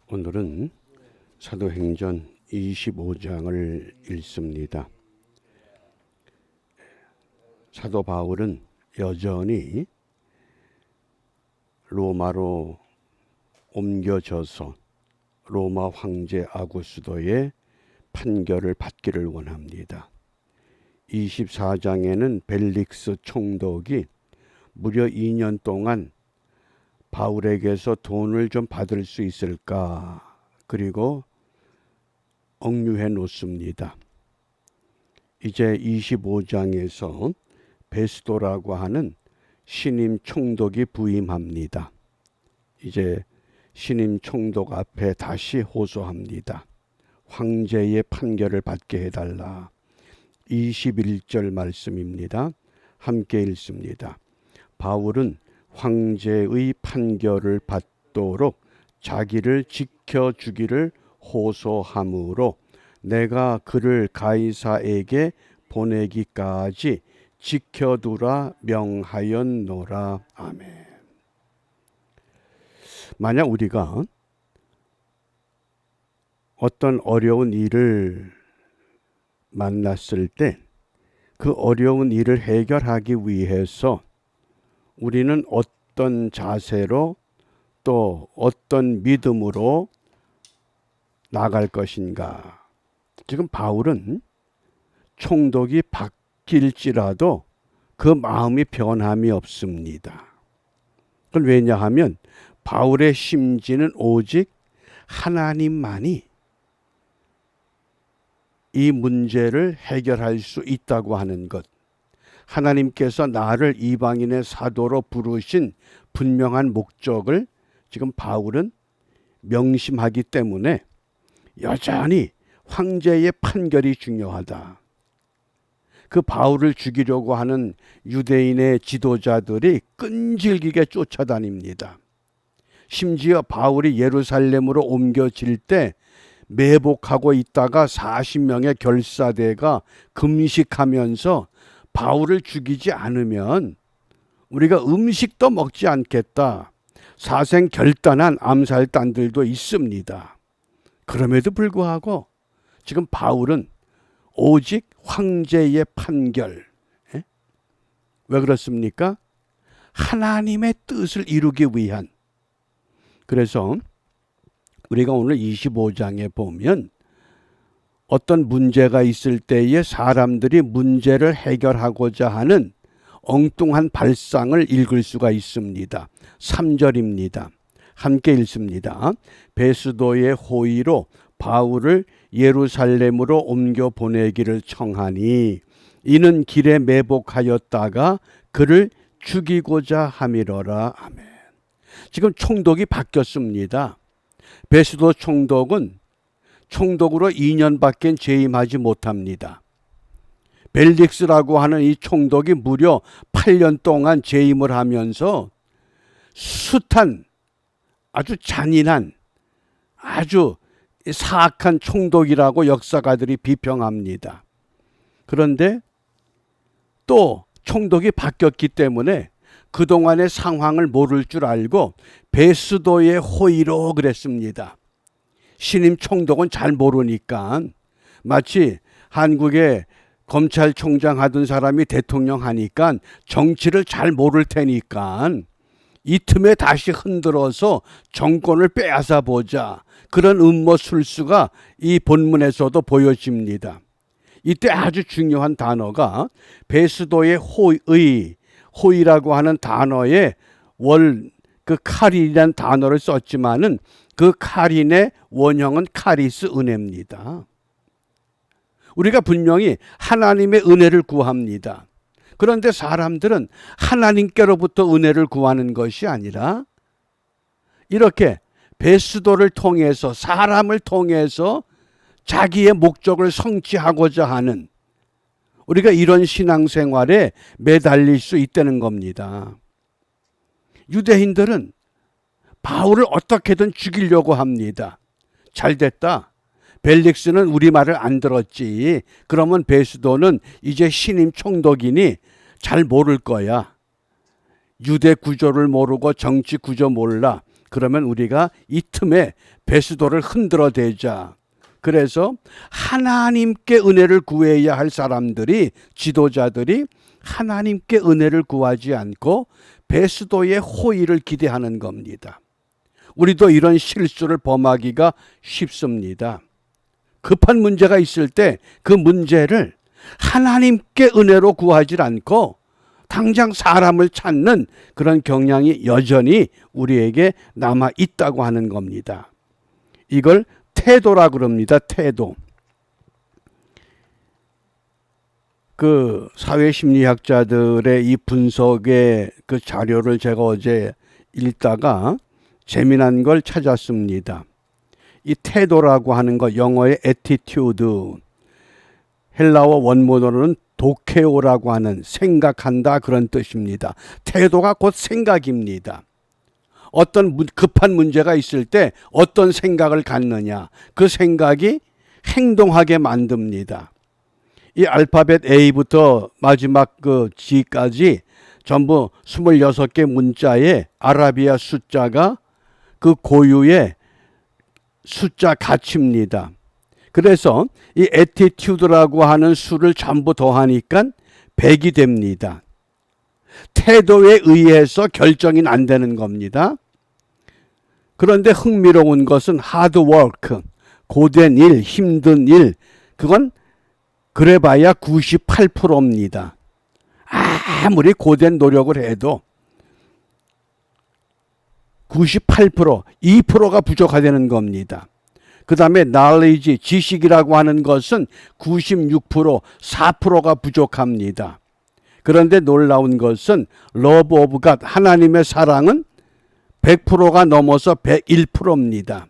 오늘은 사도행전 25장을 읽습니다. 사도 바울은 여전히 로마로 옮겨져서 로마 황제 아구스도의 판결을 받기를 원합니다. 24장에는 벨릭스 총독이 무려 2년 동안 바울에게서 돈을 좀 받을 수 있을까? 그리고 억류해 놓습니다. 이제 25장에서 베스도라고 하는 신임 총독이 부임합니다. 이제 신임 총독 앞에 다시 호소합니다. 황제의 판결을 받게 해달라. 21절 말씀입니다. 함께 읽습니다. 바울은 황제의 판결을 받도록 자기를 지켜주기를 호소하므로 내가 그를 가이사에게 보내기까지 지켜두라 명하였노라. 아멘. 만약 우리가 어떤 어려운 일을 만났을 때 그 어려운 일을 해결하기 위해서 우리는 어떤 자세로 또 어떤 믿음으로 나갈 것인가? 지금 바울은 총독이 바뀔지라도 그 마음이 변함이 없습니다. 그건 왜냐하면 바울의 심지는 오직 하나님만이 이 문제를 해결할 수 있다고 하는 것. 하나님께서 나를 이방인의 사도로 부르신 분명한 목적을 지금 바울은 명심하기 때문에 여전히 황제의 판결이 중요하다. 그 바울을 죽이려고 하는 유대인의 지도자들이 끈질기게 쫓아다닙니다. 심지어 바울이 예루살렘으로 옮겨질 때 매복하고 있다가 40명의 결사대가 금식하면서 바울을 죽이지 않으면 우리가 음식도 먹지 않겠다. 사생 결단한 암살단들도 있습니다. 그럼에도 불구하고 지금 바울은 오직 황제의 판결. 왜 그렇습니까? 하나님의 뜻을 이루기 위한. 그래서 우리가 오늘 25장에 보면 어떤 문제가 있을 때에 사람들이 문제를 해결하고자 하는 엉뚱한 발상을 읽을 수가 있습니다. 3절입니다. 함께 읽습니다. 베스도의 호의로 바울을 예루살렘으로 옮겨 보내기를 청하니 이는 길에 매복하였다가 그를 죽이고자 함이러라. 아멘. 지금 총독이 바뀌었습니다. 베스도 총독은 총독으로 2년밖에 재임하지 못합니다. 벨릭스라고 하는 이 총독이 무려 8년 동안 재임을 하면서 숱한 아주 잔인한 아주 사악한 총독이라고 역사가들이 비평합니다. 그런데 또 총독이 바뀌었기 때문에 그동안의 상황을 모를 줄 알고 베스도의 호의로 그랬습니다. 신임 총독은 잘 모르니까 마치 한국의 검찰총장 하던 사람이 대통령 하니까 정치를 잘 모를 테니까 이 틈에 다시 흔들어서 정권을 빼앗아 보자. 그런 음모술수가 이 본문에서도 보여집니다. 이때 아주 중요한 단어가 베스도의 호의라고 하는 단어에 그 카린이라는 단어를 썼지만은 그 카린의 원형은 카리스 은혜입니다. 우리가 분명히 하나님의 은혜를 구합니다. 그런데 사람들은 하나님께로부터 은혜를 구하는 것이 아니라 이렇게 베스도를 통해서 사람을 통해서 자기의 목적을 성취하고자 하는 우리가 이런 신앙생활에 매달릴 수 있다는 겁니다. 유대인들은 바울을 어떻게든 죽이려고 합니다. 잘됐다. 벨릭스는 우리 말을 안 들었지. 그러면 베스도는 이제 신임 총독이니 잘 모를 거야. 유대 구조를 모르고 정치 구조 몰라. 그러면 우리가 이 틈에 배수도를 흔들어 대자. 그래서 하나님께 은혜를 구해야 할 사람들이, 지도자들이 하나님께 은혜를 구하지 않고 배수도의 호의를 기대하는 겁니다. 우리도 이런 실수를 범하기가 쉽습니다. 급한 문제가 있을 때 그 문제를 하나님께 은혜로 구하지 않고 당장 사람을 찾는 그런 경향이 여전히 우리에게 남아 있다고 하는 겁니다. 이걸 태도라 그럽니다. 태도. 그 사회심리학자들의 이 분석의 그 자료를 제가 어제 읽다가 재미난 걸 찾았습니다. 이 태도라고 하는 거, 영어의 attitude, 헬라어 원문으로는 도케오라고 하는 생각한다 그런 뜻입니다. 태도가 곧 생각입니다. 어떤 급한 문제가 있을 때 어떤 생각을 갖느냐, 그 생각이 행동하게 만듭니다. 이 알파벳 A부터 마지막 그 G까지 전부 26개 문자의 아라비아 숫자가 그 고유의 숫자 가치입니다. 그래서 이 attitude라고 하는 수를 전부 더하니까 100이 됩니다. 태도에 의해서 결정이 안 되는 겁니다. 그런데 흥미로운 것은 hard work, 고된 일, 힘든 일, 그건 그래봐야 98%입니다. 아무리 고된 노력을 해도 98%, 2%가 부족하다는 겁니다. 그 다음에 knowledge, 지식이라고 하는 것은 96%, 4%가 부족합니다. 그런데 놀라운 것은 love of God, 하나님의 사랑은 100%가 넘어서 101%입니다.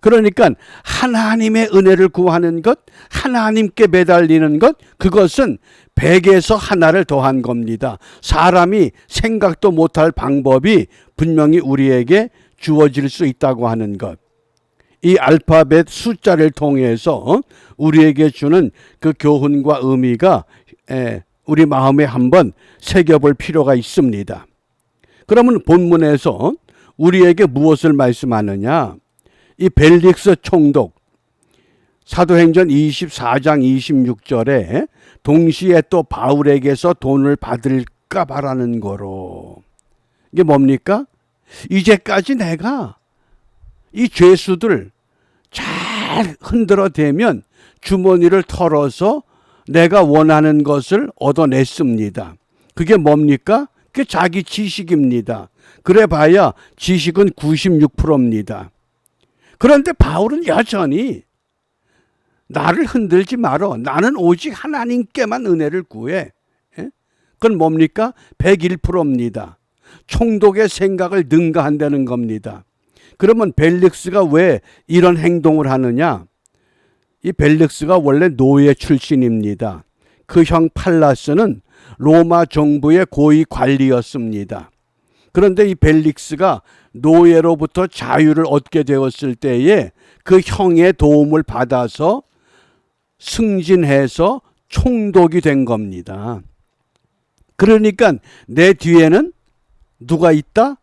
그러니까 하나님의 은혜를 구하는 것, 하나님께 매달리는 것, 그것은 100에서 하나를 더한 겁니다. 사람이 생각도 못할 방법이 분명히 우리에게 주어질 수 있다고 하는 것. 이 알파벳 숫자를 통해서 우리에게 주는 그 교훈과 의미가 우리 마음에 한번 새겨볼 필요가 있습니다. 그러면 본문에서 우리에게 무엇을 말씀하느냐? 이 벨릭스 총독, 사도행전 24장 26절에 동시에 또 바울에게서 돈을 받을까 바라는 거로. 이게 뭡니까? 이제까지 내가 이 죄수들 잘 흔들어 대면 주머니를 털어서 내가 원하는 것을 얻어냈습니다. 그게 뭡니까? 그게 자기 지식입니다. 그래 봐야 지식은 96%입니다. 그런데 바울은 여전히 나를 흔들지 말어. 나는 오직 하나님께만 은혜를 구해. 그건 뭡니까? 101%입니다. 총독의 생각을 능가한다는 겁니다. 그러면 벨릭스가 왜 이런 행동을 하느냐? 이 벨릭스가 원래 노예 출신입니다. 그 형 팔라스는 로마 정부의 고위 관리였습니다. 그런데 이 벨릭스가 노예로부터 자유를 얻게 되었을 때에 그 형의 도움을 받아서 승진해서 총독이 된 겁니다. 그러니까 내 뒤에는 누가 있다?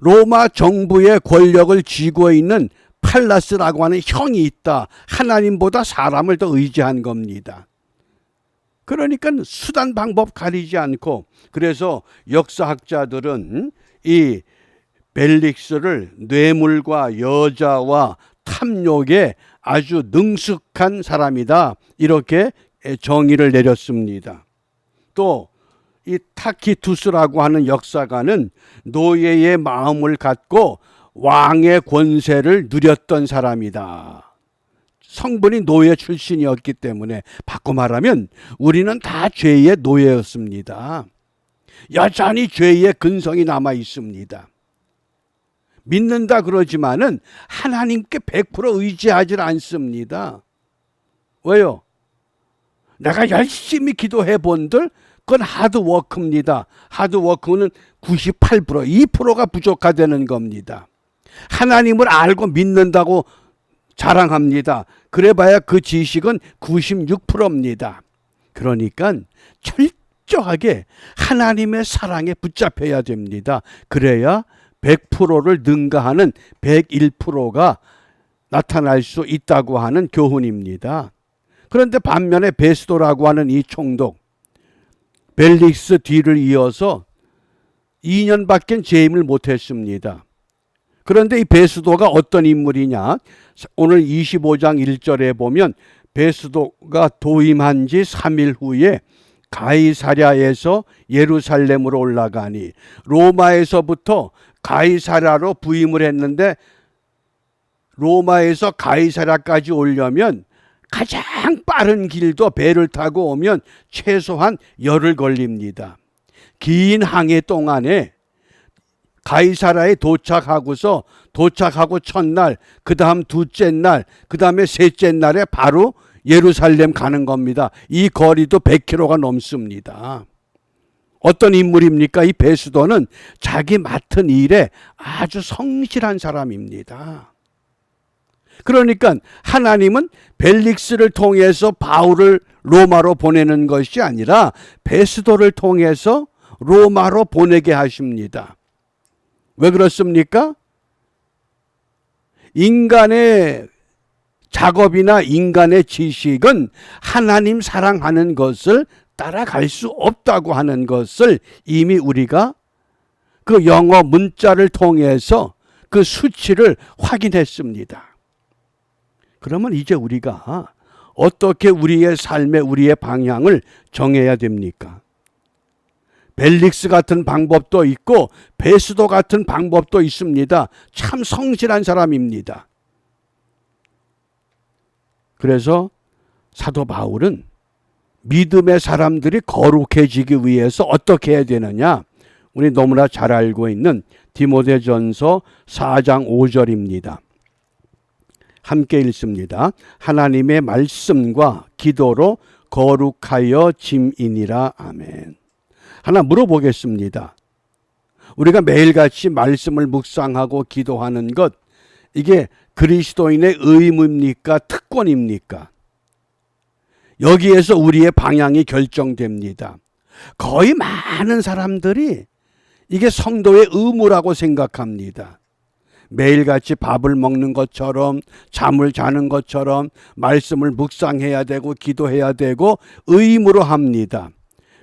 로마 정부의 권력을 쥐고 있는 팔라스라고 하는 형이 있다. 하나님보다 사람을 더 의지한 겁니다. 그러니까 수단 방법 가리지 않고, 그래서 역사학자들은 이 벨릭스를 뇌물과 여자와 탐욕에 아주 능숙한 사람이다, 이렇게 정의를 내렸습니다. 또 이 타키투스라고 하는 역사가는 노예의 마음을 갖고 왕의 권세를 누렸던 사람이다. 성분이 노예 출신이었기 때문에 바꿔 말하면 우리는 다 죄의 노예였습니다. 여전히 죄의 근성이 남아 있습니다. 믿는다 그러지만은 하나님께 100% 의지하지 않습니다. 왜요? 내가 열심히 기도해 본들 그건 하드워크입니다. 하드워크는 98%, 2%가 부족하다는 겁니다. 하나님을 알고 믿는다고 자랑합니다. 그래봐야 그 지식은 96%입니다. 그러니까 철저하게 하나님의 사랑에 붙잡혀야 됩니다. 그래야 100%를 능가하는 101%가 나타날 수 있다고 하는 교훈입니다. 그런데 반면에 베스도라고 하는 이 총독, 벨릭스 뒤를 이어서 2년밖에 재임을 못했습니다. 그런데 이 베스도가 어떤 인물이냐? 오늘 25장 1절에 보면 베스도가 도임한 지 3일 후에 가이사랴에서 예루살렘으로 올라가니, 로마에서부터 가이사랴로 부임을 했는데 로마에서 가이사랴까지 오려면 가장 빠른 길도 배를 타고 오면 최소한 열흘 걸립니다. 긴 항해 동안에 가이사랴에 도착하고 첫날, 그 다음 둘째 날, 그 다음에 셋째 날에 바로 예루살렘 가는 겁니다. 이 거리도 100km가 넘습니다. 어떤 인물입니까? 이 베스도는 자기 맡은 일에 아주 성실한 사람입니다. 그러니까 하나님은 벨릭스를 통해서 바울을 로마로 보내는 것이 아니라 베스도를 통해서 로마로 보내게 하십니다. 왜 그렇습니까? 인간의 작업이나 인간의 지식은 하나님 사랑하는 것을 따라갈 수 없다고 하는 것을 이미 우리가 그 영어 문자를 통해서 그 수치를 확인했습니다. 그러면 이제 우리가 어떻게 우리의 삶의 우리의 방향을 정해야 됩니까? 벨릭스 같은 방법도 있고 베스도 같은 방법도 있습니다. 참 성실한 사람입니다. 그래서 사도 바울은 믿음의 사람들이 거룩해지기 위해서 어떻게 해야 되느냐? 우리 너무나 잘 알고 있는 디모데전서 4장 5절입니다. 함께 읽습니다. 하나님의 말씀과 기도로 거룩하여 짐이니라. 아멘. 하나 물어보겠습니다. 우리가 매일같이 말씀을 묵상하고 기도하는 것, 이게 그리스도인의 의무입니까? 특권입니까? 여기에서 우리의 방향이 결정됩니다. 거의 많은 사람들이 이게 성도의 의무라고 생각합니다. 매일같이 밥을 먹는 것처럼, 잠을 자는 것처럼 말씀을 묵상해야 되고 기도해야 되고 의무로 합니다.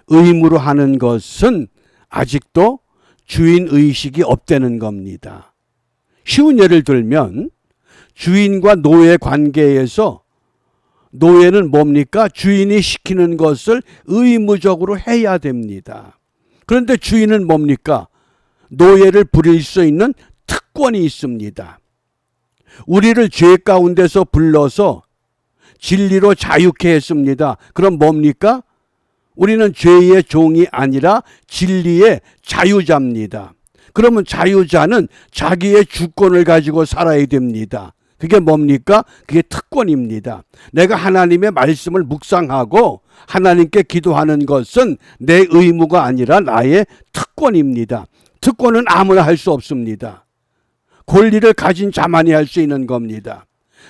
의무로 하는 것은 아직도 주인의식이 없다는 겁니다. 쉬운 예를 들면 주인과 노예 관계에서 노예는 뭡니까? 주인이 시키는 것을 의무적으로 해야 됩니다. 그런데 주인은 뭡니까? 노예를 부릴 수 있는 특권이 있습니다. 우리를 죄 가운데서 불러서 진리로 자유케 했습니다. 그럼 뭡니까? 우리는 죄의 종이 아니라 진리의 자유자입니다. 그러면 자유자는 자기의 주권을 가지고 살아야 됩니다. 그게 뭡니까? 그게 특권입니다. 내가 하나님의 말씀을 묵상하고 하나님께 기도하는 것은 내 의무가 아니라 나의 특권입니다. 특권은 아무나 할 수 없습니다. 권리를 가진 자만이 할 수 있는 겁니다.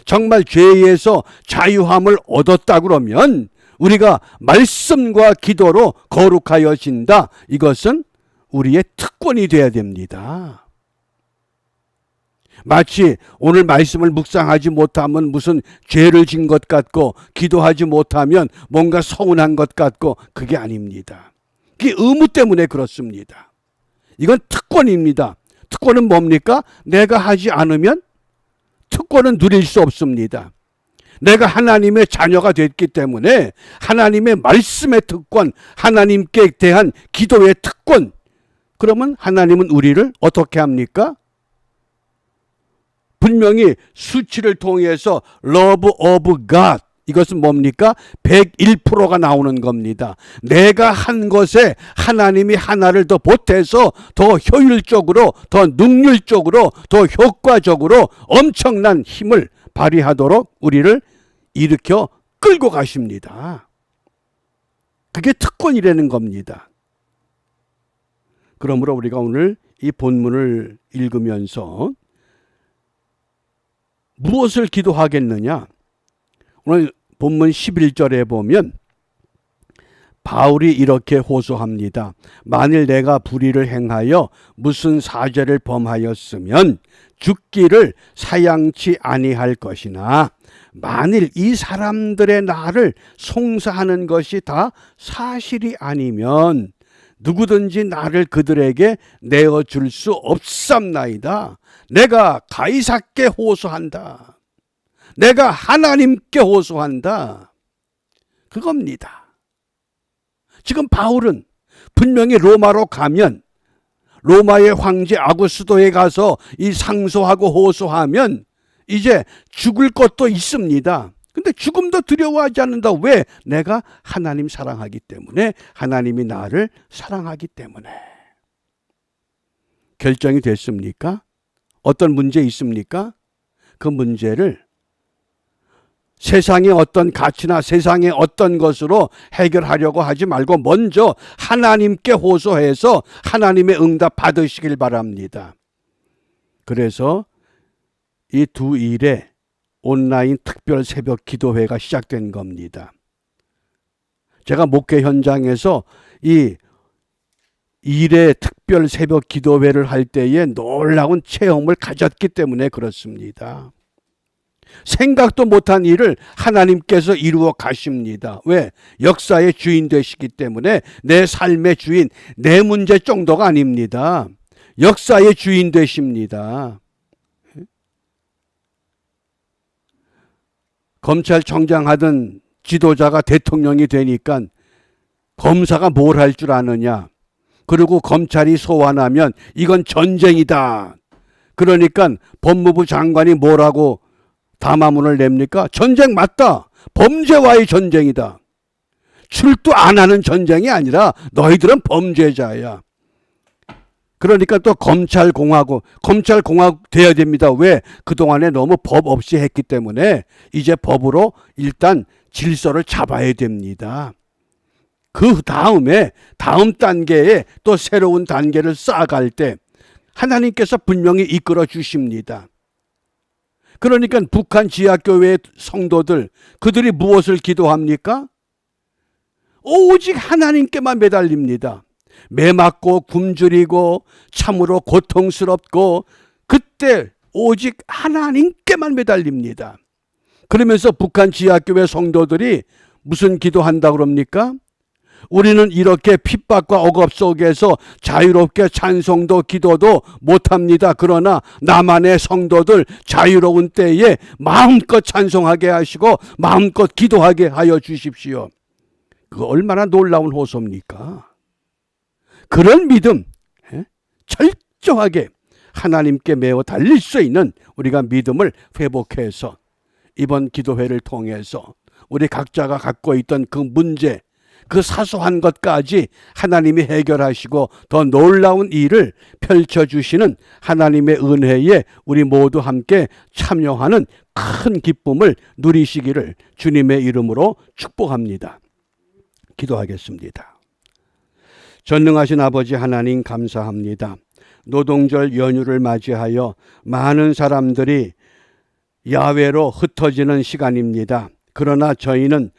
정말 죄에서 자유함을 얻었다 그러면 우리가 말씀과 기도로 거룩하여진다. 이것은 우리의 특권이 되어야 됩니다. 마치 오늘 말씀을 묵상하지 못하면 무슨 죄를 진 것 같고 기도하지 못하면 뭔가 서운한 것 같고 그게 아닙니다. 그게 의무 때문에 그렇습니다. 이건 특권입니다. 특권은 뭡니까? 내가 하지 않으면 특권은 누릴 수 없습니다. 내가 하나님의 자녀가 됐기 때문에 하나님의 말씀의 특권, 하나님께 대한 기도의 특권, 그러면 하나님은 우리를 어떻게 합니까? 분명히 수치를 통해서 love of God, 이것은 뭡니까? 101%가 나오는 겁니다. 내가 한 것에 하나님이 하나를 더 보태서 더 효율적으로, 더 능률적으로, 더 효과적으로 엄청난 힘을 발휘하도록 우리를 일으켜 끌고 가십니다. 그게 특권이라는 겁니다. 그러므로 우리가 오늘 이 본문을 읽으면서 무엇을 기도하겠느냐? 오늘 본문 11절에 보면 바울이 이렇게 호소합니다. 만일 내가 불의를 행하여 무슨 사죄를 범하였으면 죽기를 사양치 아니할 것이나 만일 이 사람들의 나를 송사하는 것이 다 사실이 아니면 누구든지 나를 그들에게 내어줄 수 없삼나이다. 내가 가이사께 호소한다. 내가 하나님께 호소한다. 그겁니다. 지금 바울은 분명히 로마로 가면 로마의 황제 아구스도에 가서 이 상소하고 호소하면 이제 죽을 것도 있습니다. 근데 죽음도 두려워하지 않는다. 왜? 내가 하나님 사랑하기 때문에, 하나님이 나를 사랑하기 때문에. 결정이 됐습니까? 어떤 문제 있습니까? 그 문제를 세상의 어떤 가치나 세상의 어떤 것으로 해결하려고 하지 말고 먼저 하나님께 호소해서 하나님의 응답 받으시길 바랍니다. 그래서 이 두 일에 온라인 특별 새벽 기도회가 시작된 겁니다. 제가 목회 현장에서 이 일의 특별 새벽 기도회를 할 때에 놀라운 체험을 가졌기 때문에 그렇습니다. 생각도 못한 일을 하나님께서 이루어 가십니다. 왜? 역사의 주인 되시기 때문에. 내 삶의 주인, 내 문제 정도가 아닙니다. 역사의 주인 되십니다. 검찰총장 하던 지도자가 대통령이 되니까 검사가 뭘 할 줄 아느냐. 그리고 검찰이 소환하면 이건 전쟁이다. 그러니까 법무부 장관이 뭐라고 담화문을 냅니까? 전쟁 맞다. 범죄와의 전쟁이다. 출두 안 하는 전쟁이 아니라 너희들은 범죄자야. 그러니까 또 검찰공화국 돼야 됩니다. 왜? 그동안에 너무 법 없이 했기 때문에 이제 법으로 일단 질서를 잡아야 됩니다. 그 다음에 다음 단계에 또 새로운 단계를 쌓아갈 때 하나님께서 분명히 이끌어 주십니다. 그러니까 북한 지하교회의 성도들, 그들이 무엇을 기도합니까? 오직 하나님께만 매달립니다. 매맞고 굶주리고 참으로 고통스럽고 그때 오직 하나님께만 매달립니다. 그러면서 북한 지하교회 성도들이 무슨 기도한다고 그럽니까? 우리는 이렇게 핍박과 억압 속에서 자유롭게 찬송도 기도도 못합니다. 그러나 나만의 성도들 자유로운 때에 마음껏 찬송하게 하시고 마음껏 기도하게 하여 주십시오. 그거 얼마나 놀라운 호소입니까? 그런 믿음, 철저하게 하나님께 매어 달릴 수 있는 우리가 믿음을 회복해서 이번 기도회를 통해서 우리 각자가 갖고 있던 그 문제, 그 사소한 것까지 하나님이 해결하시고 더 놀라운 일을 펼쳐주시는 하나님의 은혜에 우리 모두 함께 참여하는 큰 기쁨을 누리시기를 주님의 이름으로 축복합니다. 기도하겠습니다. 전능하신 아버지 하나님 감사합니다. 노동절 연휴를 맞이하여 많은 사람들이 야외로 흩어지는 시간입니다. 그러나 저희는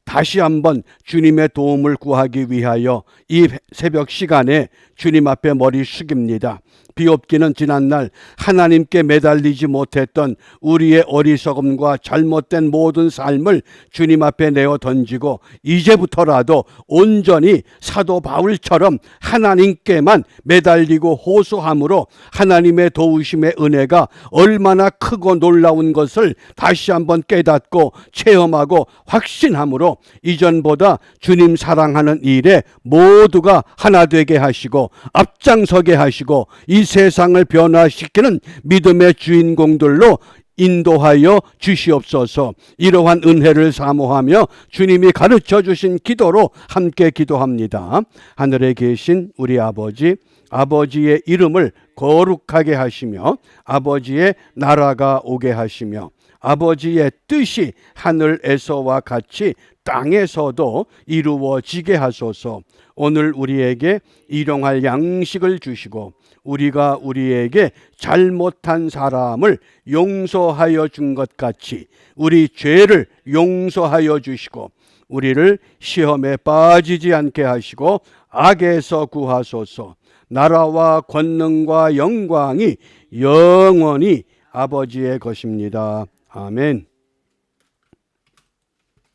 다시 한번 주님의 도움을 구하기 위하여 이 새벽 시간에 주님 앞에 머리 숙입니다. 비옵기는 지난날 하나님께 매달리지 못했던 우리의 어리석음과 잘못된 모든 삶을 주님 앞에 내어 던지고 이제부터라도 온전히 사도 바울처럼 하나님께만 매달리고 호소함으로 하나님의 도우심의 은혜가 얼마나 크고 놀라운 것을 다시 한번 깨닫고 체험하고 확신함으로 이전보다 주님 사랑하는 일에 모두가 하나 되게 하시고 앞장서게 하시고 이 세상을 변화시키는 믿음의 주인공들로 인도하여 주시옵소서. 이러한 은혜를 사모하며 주님이 가르쳐 주신 기도로 함께 기도합니다. 하늘에 계신 우리 아버지, 아버지의 이름을 거룩하게 하시며 아버지의 나라가 오게 하시며 아버지의 뜻이 하늘에서와 같이 땅에서도 이루어지게 하소서. 오늘 우리에게 일용할 양식을 주시고 우리가 우리에게 잘못한 사람을 용서하여 준 것 같이 우리 죄를 용서하여 주시고 우리를 시험에 빠지지 않게 하시고 악에서 구하소서. 나라와 권능과 영광이 영원히 아버지의 것입니다. 아멘.